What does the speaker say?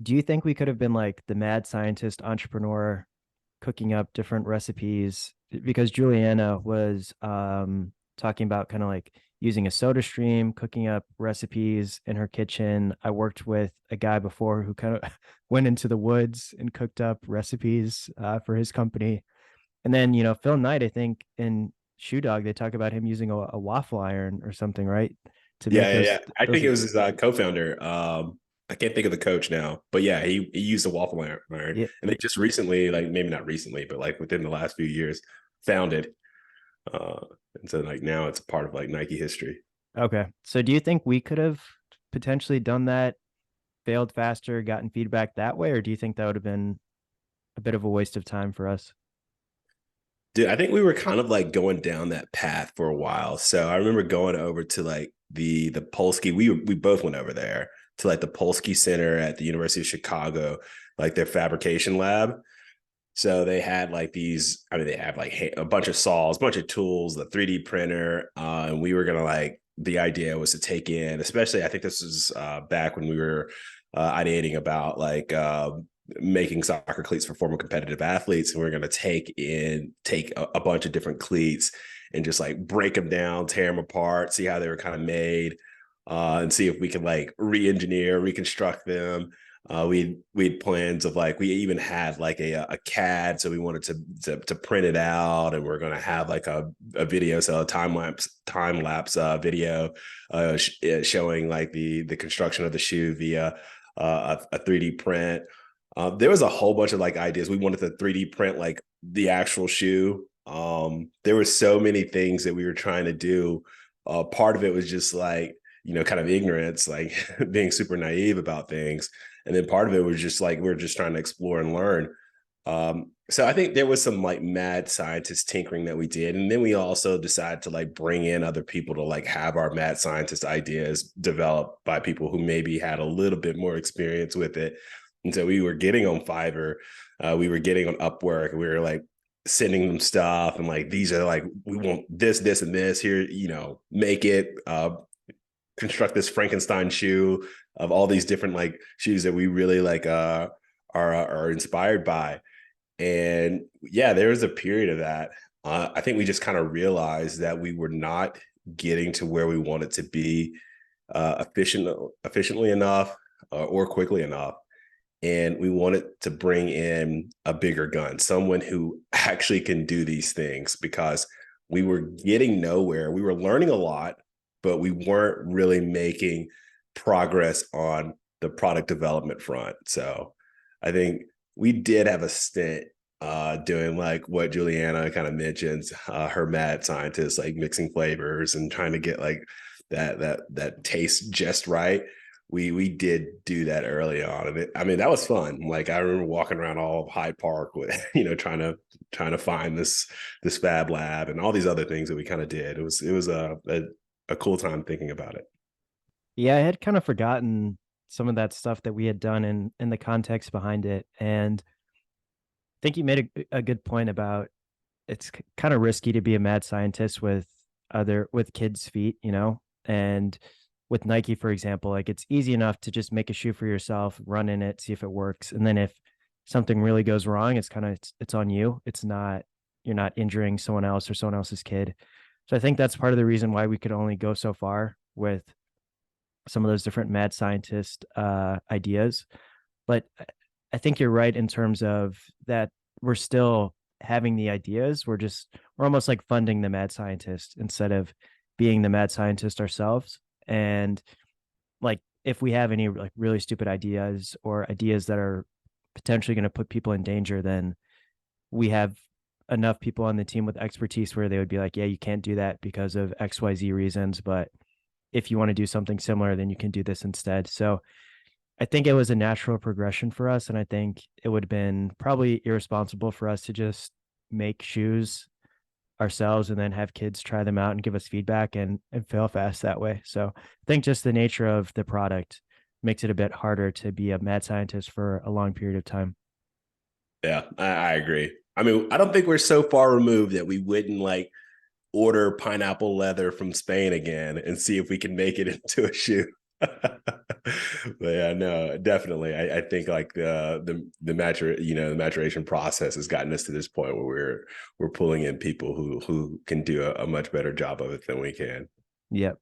Do you think we could have been like the mad scientist entrepreneur cooking up different recipes? Because Juliana was talking about kind of like using a soda stream, cooking up recipes in her kitchen. I worked with a guy before who kind of went into the woods and cooked up recipes for his company. And then, Phil Knight, I think in Shoe Dog, they talk about him using a waffle iron or something, right? To make Yeah, yeah, yeah. I those think it was his co-founder. I can't think of the coach now, but yeah, he used a waffle iron, yeah. and they just recently, like maybe not recently, but like within the last few years, founded. Uh, and so like now it's a part of like Nike history. Okay. So do you think we could have potentially done that, failed faster, gotten feedback that way, or do you think that would have been a bit of a waste of time for us? Dude, I think we were kind of like going down that path for a while. So I remember going over to like the Polsky. We both went over there to like the Polsky Center at the University of Chicago, like their fabrication lab. So they had like these. I mean, they have like a bunch of saws, a bunch of tools, the 3D printer, and we were gonna like. The idea was to take in, especially I think this was back when we were ideating about like making soccer cleats for former competitive athletes, and we're going to take a bunch of different cleats and just like break them down, tear them apart, see how they were kind of made, and see if we can like re-engineer, reconstruct them. We had plans of like we even had like a CAD, so we wanted to print it out, and we're going to have like a video, so a time lapse video showing like the construction of the shoe via a 3D print. There was a whole bunch of like ideas. We wanted to 3D print like the actual shoe. There were so many things that we were trying to do. Part of it was just like, kind of ignorance, like being super naive about things. And then part of it was just like, we are just trying to explore and learn. So I think there was some like mad scientist tinkering that we did. And then we also decided to like bring in other people to like have our mad scientist ideas developed by people who maybe had a little bit more experience with it. And so we were getting on Fiverr, we were getting on Upwork, we were like sending them stuff and like, these are like, we want this, and this here, make it, construct this Frankenstein shoe of all these different like shoes that we really like are inspired by. And yeah, there was a period of that. I think we just kind of realized that we were not getting to where we wanted to be efficiently enough or quickly enough. And we wanted to bring in a bigger gun, someone who actually can do these things, because we were getting nowhere. We were learning a lot, but we weren't really making progress on the product development front. So I think we did have a stint doing like what Juliana kind of mentions, her mad scientist, like mixing flavors and trying to get like that taste just right. We did do that early on, and I mean that was fun. Like I remember walking around all of Hyde Park with trying to find this fab lab and all these other things that we kind of did. It was a cool time thinking about it. Yeah, I had kind of forgotten some of that stuff that we had done in the context behind it. And I think you made a good point about it's kind of risky to be a mad scientist with kids' feet, and with Nike, for example, like it's easy enough to just make a shoe for yourself, run in it, see if it works. And then if something really goes wrong, it's on you. It's not You're not injuring someone else or someone else's kid. So I think that's part of the reason why we could only go so far with some of those different mad scientist ideas. But I think you're right in terms of that we're still having the ideas. We're almost like funding the mad scientist instead of being the mad scientist ourselves. And like if we have any like really stupid ideas or ideas that are potentially going to put people in danger, then we have enough people on the team with expertise where they would be like, yeah, you can't do that because of XYZ reasons. But if you want to do something similar, then you can do this instead. So I think it was a natural progression for us. And I think it would have been probably irresponsible for us to just make shoes ourselves and then have kids try them out and give us feedback and fail fast that way. So I think just the nature of the product makes it a bit harder to be a mad scientist for a long period of time. Yeah, I agree. I mean, I don't think we're so far removed that we wouldn't like order pineapple leather from Spain again and see if we can make it into a shoe. But yeah, no, definitely. I think like the maturation process has gotten us to this point where we're pulling in people who can do a much better job of it than we can. Yep.